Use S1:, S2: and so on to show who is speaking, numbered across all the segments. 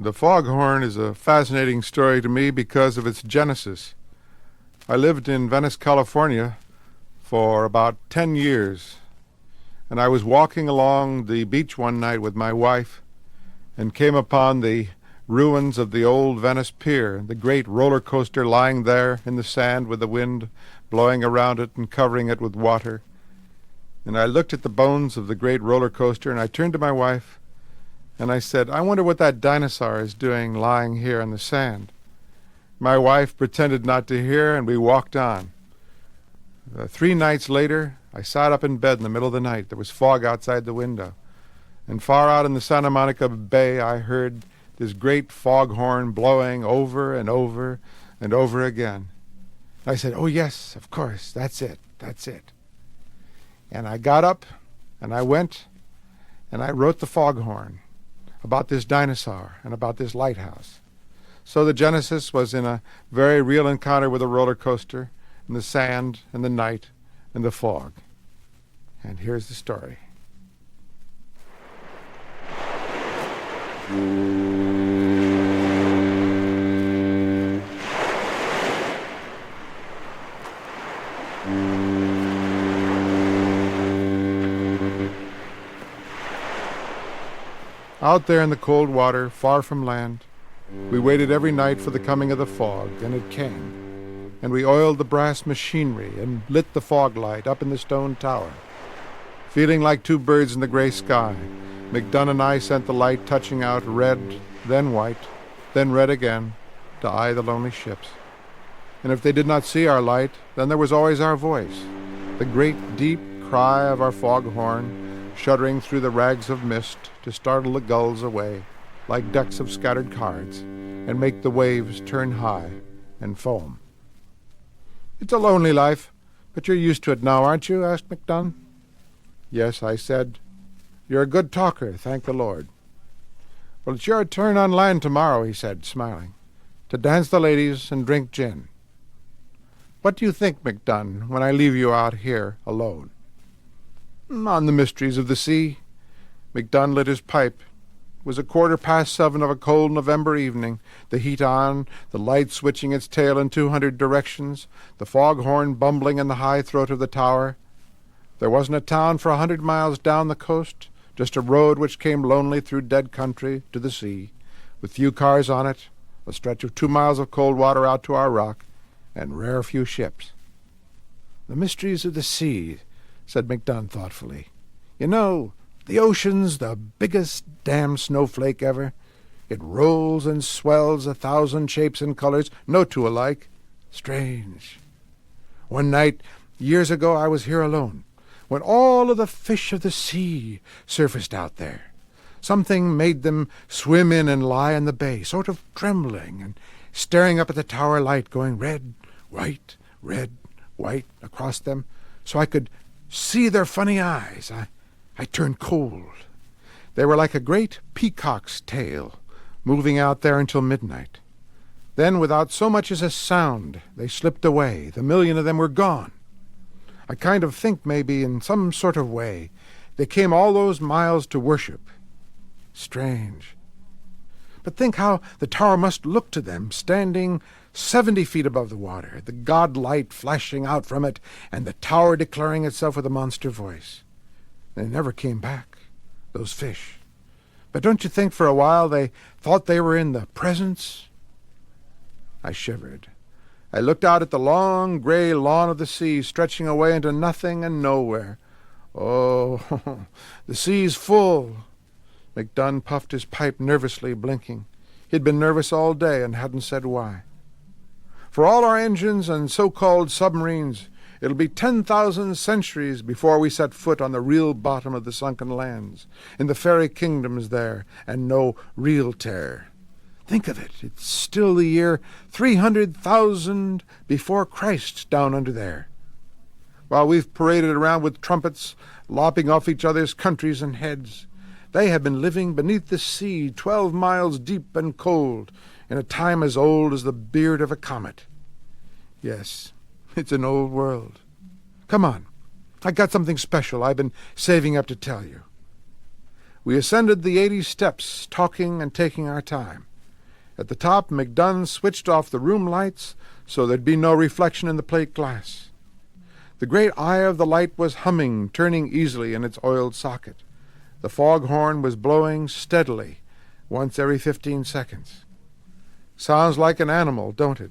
S1: The Foghorn is a fascinating story to me because of its genesis. I lived in Venice, California for about 10 years, and I was walking along the beach one night with my wife and came upon the ruins of the old Venice Pier, the great roller coaster lying there in the sand with the wind blowing around it and covering it with water. And I looked at the bones of the great roller coaster, and I turned to my wife and I said, "I wonder what that dinosaur is doing lying here in the sand." My wife pretended not to hear, and we walked on. 3 nights later, I sat up in bed in the middle of the night. There was fog outside the window. And far out in the Santa Monica Bay, I heard this great foghorn blowing over and over and over again. I said, "Oh, yes, of course, that's it. And I got up, and I went, and I wrote the Foghorn about this dinosaur and about this lighthouse. So the genesis was in a very real encounter with a roller coaster, and the sand, and the night, and the fog. And here's the story. Out there in the cold water, far from land, we waited every night for the coming of the fog, and it came. And we oiled the brass machinery and lit the fog light up in the stone tower. Feeling like 2 birds in the gray sky, McDunn and I sent the light touching out red, then white, then red again, to eye the lonely ships. And if they did not see our light, then there was always our voice, the great deep cry of our foghorn, shuddering through the rags of mist to startle the gulls away, like decks of scattered cards, and make the waves turn high and foam. "It's a lonely life, but you're used to it now, aren't you?" asked McDunn. "Yes," I said. "You're a good talker, thank the Lord." "Well, it's your turn on land tomorrow," he said, smiling, "to dance the ladies and drink gin. What do you think, McDunn, when I leave you out here alone?" "On the mysteries of the sea." McDunn lit his pipe. It was 7:15 of a cold November evening, the heat on, the light switching its tail in 200 directions, the foghorn bumbling in the high throat of the tower. There wasn't a town for 100 miles down the coast, just a road which came lonely through dead country to the sea, with few cars on it, a stretch of 2 miles of cold water out to our rock, and rare few ships. "The mysteries of the sea," said McDunn thoughtfully. "You know, the ocean's the biggest damn snowflake ever. It rolls and swells 1,000 shapes and colors, no two alike. Strange. One night, years ago, I was here alone, when all of the fish of the sea surfaced out there. Something made them swim in and lie in the bay, sort of trembling and staring up at the tower light, going red, white, across them, so I could see their funny eyes. I turned cold. They were like a great peacock's tail, moving out there until midnight. Then, without so much as a sound, they slipped away. The 1,000,000 of them were gone. I kind of think maybe in some sort of way they came all those miles to worship. Strange. But think how the tower must look to them, standing 70 feet above the water, the god light flashing out from it, and the tower declaring itself with a monster voice. They never came back, those fish. But don't you think for a while they thought they were in the presence?" I shivered. I looked out at the long gray lawn of the sea, stretching away into nothing and nowhere. "Oh, the sea's full." McDunn puffed his pipe nervously, blinking. He'd been nervous all day and hadn't said why. "For all our engines and so-called submarines, it'll be 10,000 centuries before we set foot on the real bottom of the sunken lands, in the fairy kingdoms there, and no real terror. Think of it, it's still the year 300,000 before Christ down under there. While we've paraded around with trumpets, lopping off each other's countries and heads, they have been living beneath the sea 12 miles deep and cold, in a time as old as the beard of a comet. Yes, it's an old world. Come on, I got something special I've been saving up to tell you." We ascended the 80 steps, talking and taking our time. At the top, McDunn switched off the room lights so there'd be no reflection in the plate glass. The great eye of the light was humming, turning easily in its oiled socket. The foghorn was blowing steadily, once every 15 seconds. "Sounds like an animal, don't it?"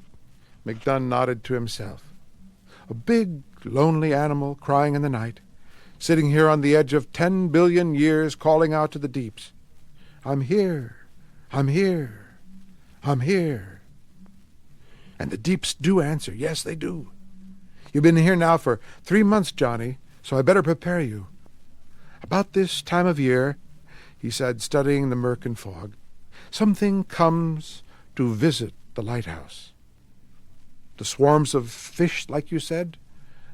S1: McDunn nodded to himself. "A big, lonely animal crying in the night, sitting here on the edge of 10 billion years calling out to the deeps. I'm here, I'm here, I'm here." And the deeps do answer. Yes, they do. "You've been here now for 3 months, Johnny, so I better prepare you. About this time of year," he said, studying the murk and fog, "something comes to visit the lighthouse." "The swarms of fish, like you said?"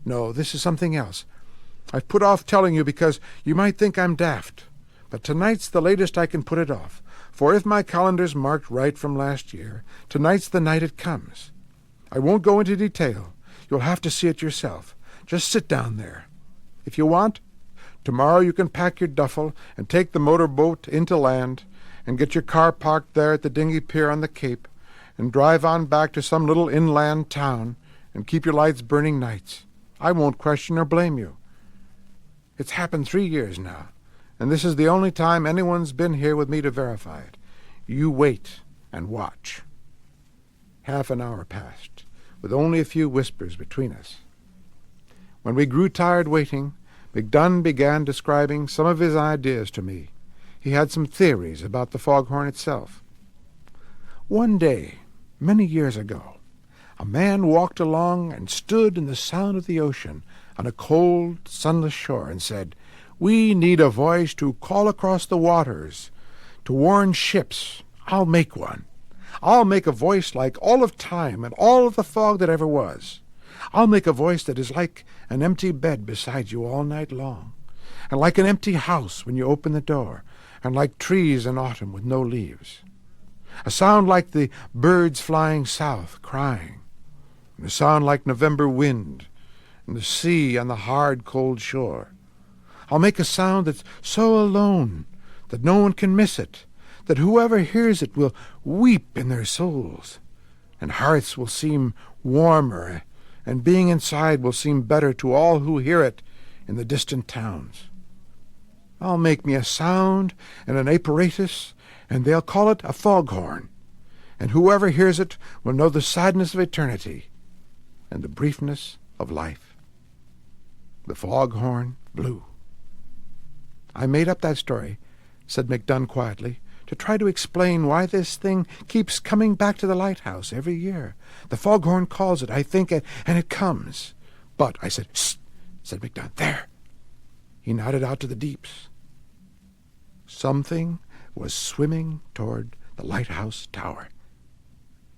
S1: "No, this is something else. I've put off telling you because you might think I'm daft, but tonight's the latest I can put it off, for if my calendar's marked right from last year, tonight's the night it comes. I won't go into detail. You'll have to see it yourself. Just sit down there. If you want, tomorrow you can pack your duffel and take the motorboat into land and get your car parked there at the dinghy pier on the Cape and drive on back to some little inland town and keep your lights burning nights. I won't question or blame you. It's happened 3 years now, and this is the only time anyone's been here with me to verify it. You wait and watch." Half an hour passed, with only a few whispers between us. When we grew tired waiting, McDunn began describing some of his ideas to me. He had some theories about the foghorn itself. "One day, many years ago, a man walked along and stood in the sound of the ocean on a cold, sunless shore and said, 'We need a voice to call across the waters, to warn ships. I'll make one. I'll make a voice like all of time and all of the fog that ever was. I'll make a voice that is like an empty bed beside you all night long, and like an empty house when you open the door, and like trees in autumn with no leaves. A sound like the birds flying south crying, and a sound like November wind and the sea on the hard, cold shore. I'll make a sound that's so alone that no one can miss it, that whoever hears it will weep in their souls, and hearts will seem warmer, and being inside will seem better to all who hear it in the distant towns. I'll make me a sound and an apparatus, and they'll call it a foghorn, and whoever hears it will know the sadness of eternity and the briefness of life." The foghorn blew. "I made up that story," said McDunn quietly, "to try to explain why this thing keeps coming back to the lighthouse every year. The foghorn calls it, I think, and it comes." "But," I said. "Shh," said McDunn. "There." He nodded out to the deeps. Something was swimming toward the lighthouse tower.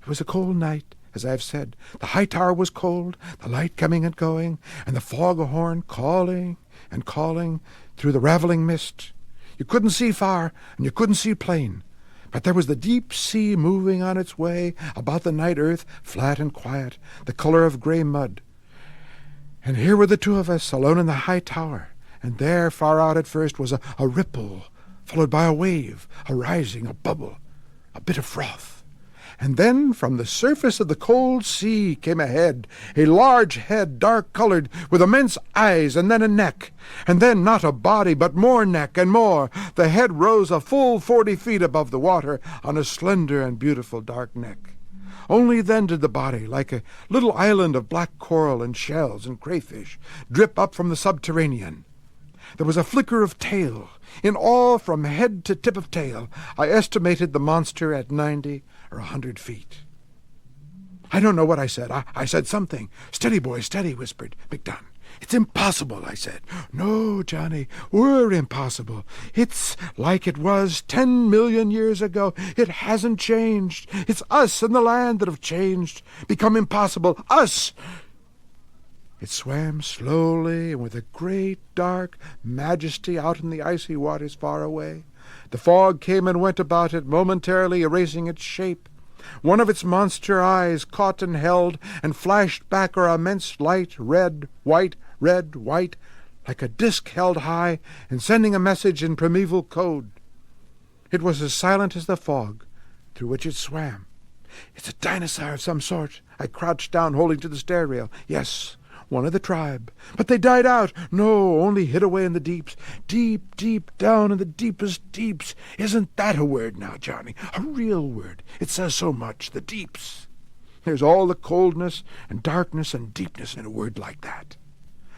S1: It was a cold night, as I have said. The high tower was cold, the light coming and going, and the foghorn calling and calling through the raveling mist. You couldn't see far, and you couldn't see plain, but there was the deep sea moving on its way about the night earth, flat and quiet, the color of gray mud. And here were the two of us, alone in the high tower, and there, far out at first, was a ripple, followed by a wave, a rising, a bubble, a bit of froth. And then from the surface of the cold sea came a head, a large head, dark-colored, with immense eyes, and then a neck, and then not a body, but more neck and more. The head rose a full 40 feet above the water on a slender and beautiful dark neck. Only then did the body, like a little island of black coral and shells and crayfish, drip up from the subterranean. There was a flicker of tail. In all, from head to tip of tail, I estimated the monster at 90 or 100 feet. I don't know what I said. I said something. "Steady, boy, steady," whispered McDunn. "It's impossible," I said. "No, Johnny, we're impossible. It's like it was 10 million years ago. It hasn't changed. It's us and the land that have changed, become impossible. Us!" It swam slowly and with a great dark majesty out in the icy waters far away. The fog came and went about it, momentarily erasing its shape. One of its monster eyes caught and held and flashed back her immense light, red, white, like a disk held high and sending a message in primeval code. It was as silent as the fog, through which it swam. "It's a dinosaur of some sort." I crouched down, holding to the stair rail. "Yes, one of the tribe. But they died out." "No, only hid away in the deeps. Deep, deep down in the deepest deeps." Isn't that a word now, Johnny? A real word. It says so much, the deeps. There's all the coldness and darkness and deepness in a word like that.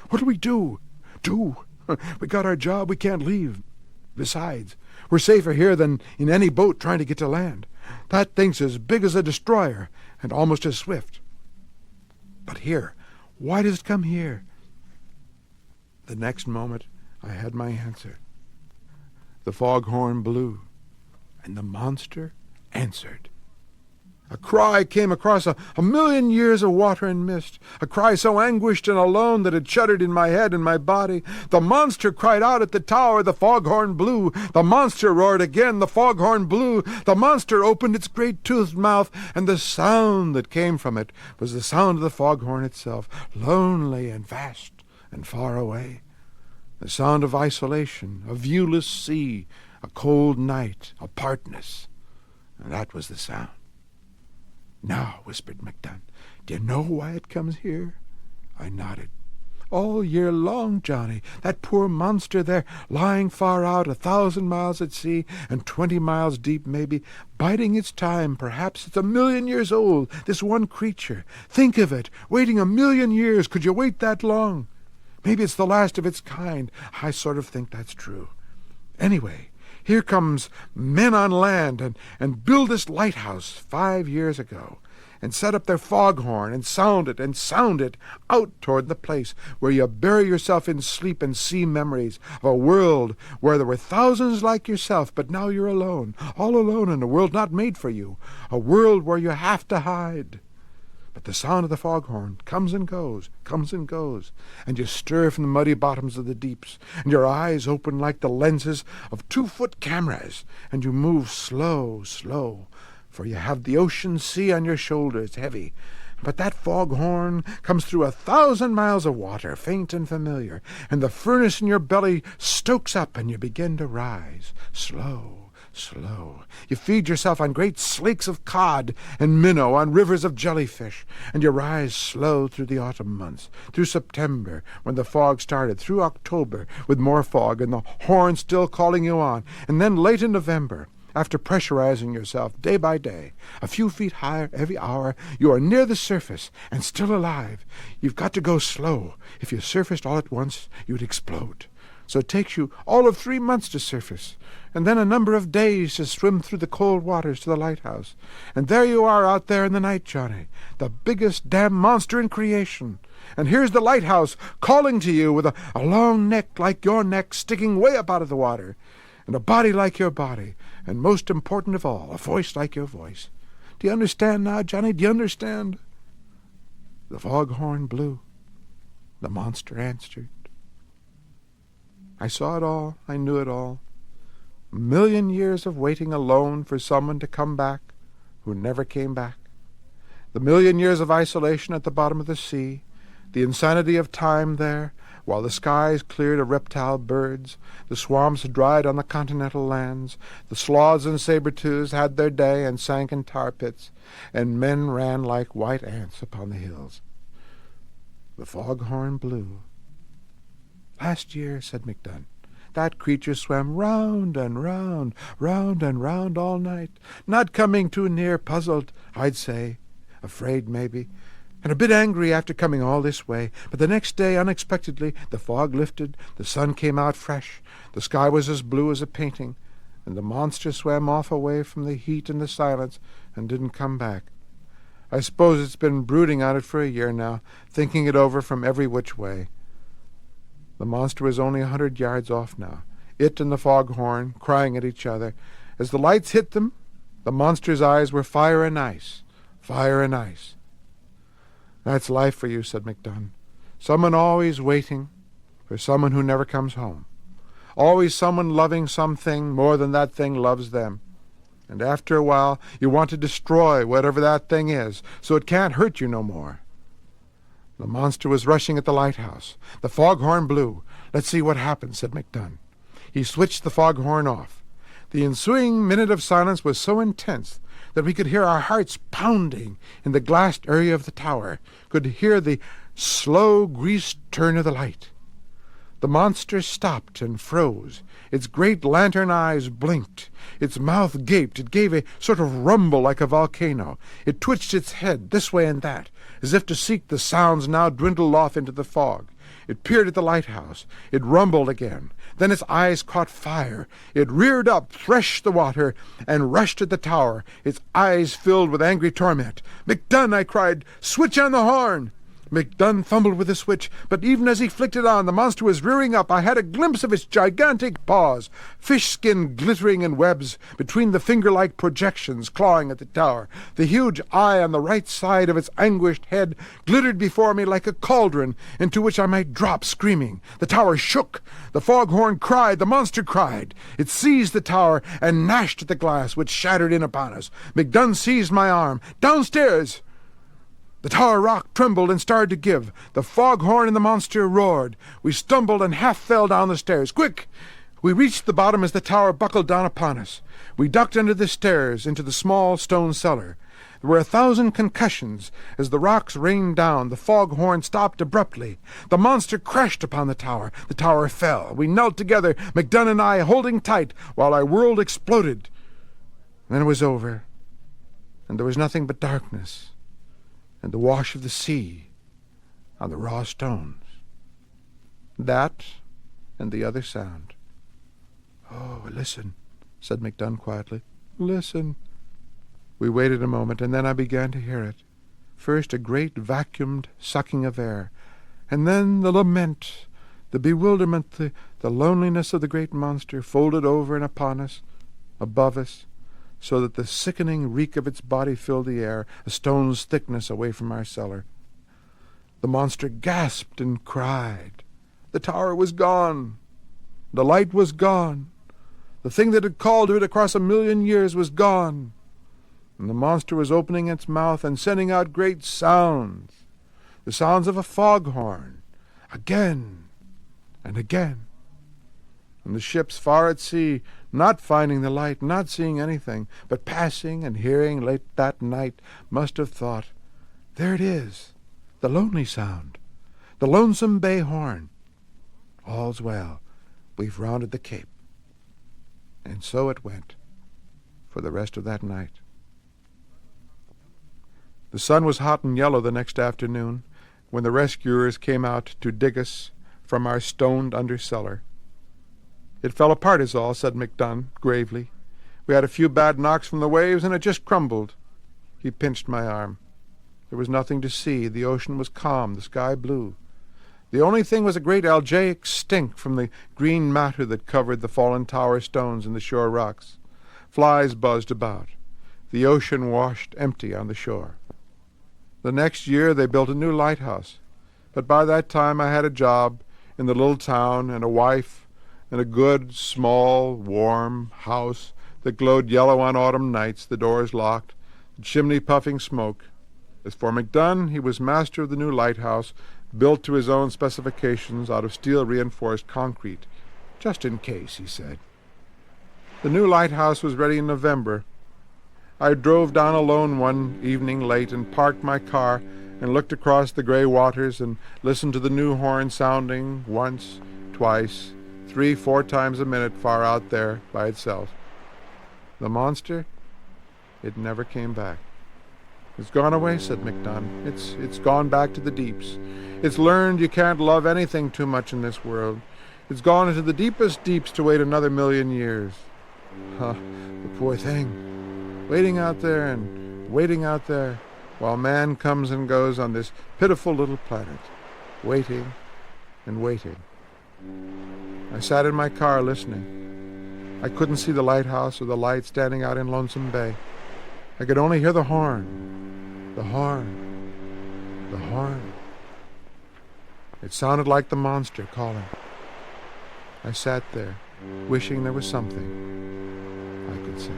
S1: What'll we do? Do? We got our job. We can't leave. Besides, we're safer here than in any boat trying to get to land. That thing's as big as a destroyer and almost as swift. But here, why does it come here? The next moment, I had my answer. The foghorn blew, and the monster answered. A cry came across a million years of water and mist, a cry so anguished and alone that it shuddered in my head and my body. The monster cried out at the tower, the foghorn blew. The monster roared again, the foghorn blew. The monster opened its great toothed mouth, and the sound that came from it was the sound of the foghorn itself, lonely and vast and far away. The sound of isolation, a viewless sea, a cold night, apartness. And that was the sound. "Now," whispered MacDunn, "do you know why it comes here?" I nodded. "All year long, Johnny, that poor monster there, lying far out 1,000 miles at sea, and 20 miles deep maybe, biding its time. Perhaps it's 1,000,000 years old, this one creature. Think of it, waiting 1,000,000 years. Could you wait that long? Maybe it's the last of its kind. I sort of think that's true. Anyway, here comes men on land and build this lighthouse 5 years ago, and set up their foghorn and sound it out toward the place where you bury yourself in sleep and see memories of a world where there were thousands like yourself, but now you're alone, all alone in a world not made for you, a world where you have to hide. But the sound of the foghorn comes and goes, and you stir from the muddy bottoms of the deeps, and your eyes open like the lenses of 2-foot cameras, and you move slow, for you have the ocean sea on your shoulders, heavy. But that foghorn comes through 1,000 miles of water, faint and familiar, and the furnace in your belly stokes up, and you begin to rise, slow. You feed yourself on great slakes of cod and minnow, on rivers of jellyfish, and you rise slow through the autumn months, through September, when the fog started, through October, with more fog, and the horn still calling you on, and then late in November, after pressurizing yourself day by day, a few feet higher every hour, you are near the surface and still alive. You've got to go slow. If you surfaced all at once, you'd explode. So it takes you all of 3 months to surface, and then a number of days to swim through the cold waters to the lighthouse. And there you are out there in the night, Johnny, the biggest damn monster in creation. And here's the lighthouse calling to you with a long neck like your neck sticking way up out of the water, and a body like your body, and most important of all, a voice like your voice. Do you understand now, Johnny? Do you understand? The foghorn blew. The monster answered. I saw it all. I knew it all. 1,000,000 years of waiting alone for someone to come back who never came back. The 1,000,000 years of isolation at the bottom of the sea, the insanity of time there, while the skies cleared of reptile birds, the swamps dried on the continental lands, the sloths and saber-tooths had their day and sank in tar pits, and men ran like white ants upon the hills. The foghorn blew. "Last year," said MacDunn, "that creature swam round and round, round and round all night, not coming too near, puzzled, I'd say, afraid maybe, and a bit angry after coming all this way. But the next day, unexpectedly, the fog lifted, the sun came out fresh, the sky was as blue as a painting, and the monster swam off away from the heat and the silence and didn't come back. I suppose it's been brooding on it for a year now, thinking it over from every which way. The monster was only 100 yards off now, it and the foghorn crying at each other. As the lights hit them, the monster's eyes were fire and ice, fire and ice. That's life for you, said MacDunn. Someone always waiting for someone who never comes home. Always someone loving something more than that thing loves them. And after a while, you want to destroy whatever that thing is, so it can't hurt you no more. The monster was rushing at the lighthouse. The foghorn blew. Let's see what happens, said MacDunn. He switched the foghorn off. The ensuing minute of silence was so intense that we could hear our hearts pounding in the glassed area of the tower, could hear the slow greased turn of the light. The monster stopped and froze. Its great lantern eyes blinked. Its mouth gaped. It gave a sort of rumble like a volcano. It twitched its head this way and that, as if to seek the sounds now dwindled off into the fog. It peered at the lighthouse. It rumbled again. Then its eyes caught fire. It reared up, threshed the water, and rushed at the tower, its eyes filled with angry torment. "McDunn!" I cried. "Switch on the horn!" McDunn fumbled with the switch, but even as he flicked it on, the monster was rearing up. I had a glimpse of its gigantic paws, fish-skin glittering in webs between the finger-like projections clawing at the tower. The huge eye on the right side of its anguished head glittered before me like a cauldron into which I might drop screaming. The tower shook. The foghorn cried. The monster cried. It seized the tower and gnashed at the glass, which shattered in upon us. McDunn seized my arm. "Downstairs!" The tower rocked, trembled, and started to give. The foghorn and the monster roared. We stumbled and half fell down the stairs. "Quick!" We reached the bottom as the tower buckled down upon us. We ducked under the stairs into the small stone cellar. There were 1,000 concussions. As the rocks rained down, the foghorn stopped abruptly. The monster crashed upon the tower. The tower fell. We knelt together, McDunn and I, holding tight, while our world exploded. Then it was over, and there was nothing but darkness and the wash of the sea on the raw stones. That and the other sound. "Oh, listen," said McDunn quietly. "Listen." We waited a moment, and then I began to hear it. First a great vacuumed sucking of air, and then the lament, the bewilderment, the loneliness of the great monster folded over and upon us, above us, so that the sickening reek of its body filled the air, a stone's thickness away from our cellar. The monster gasped and cried. The tower was gone. The light was gone. The thing that had called to it across 1,000,000 years was gone. And the monster was opening its mouth and sending out great sounds, the sounds of a foghorn, again and again. And the ships far at sea, not finding the light, not seeing anything, but passing and hearing late that night, must have thought, "There it is, the lonely sound, the lonesome bay horn. All's well, we've rounded the cape." And so it went for the rest of that night. The sun was hot and yellow the next afternoon when the rescuers came out to dig us from our stoned under cellar. "It fell apart is all," said McDunn gravely. "We had a few bad knocks from the waves, and it just crumbled." He pinched my arm. There was nothing to see. The ocean was calm, the sky blue. The only thing was a great algaic stink from the green matter that covered the fallen tower stones and the shore rocks. Flies buzzed about. The ocean washed empty on the shore. The next year they built a new lighthouse, but by that time I had a job in the little town and a wife and a good, small, warm house that glowed yellow on autumn nights, the doors locked, the chimney puffing smoke. As for McDunn, he was master of the new lighthouse, built to his own specifications out of steel-reinforced concrete. "Just in case," he said. The new lighthouse was ready in November. I drove down alone one evening late and parked my car and looked across the gray waters and listened to the new horn sounding once, twice, 3, 4 times a minute far out there by itself. The monster, it never came back. "It's gone away," said McDunn. It's gone back to the deeps. It's learned you can't love anything too much in this world. It's gone into the deepest deeps to wait another 1,000,000 years. The poor thing, waiting out there and waiting out there, while man comes and goes on this pitiful little planet, waiting and waiting. I sat in my car listening. I couldn't see the lighthouse or the light standing out in Lonesome Bay. I could only hear the horn, the horn, the horn. It sounded like the monster calling. I sat there, wishing there was something I could say.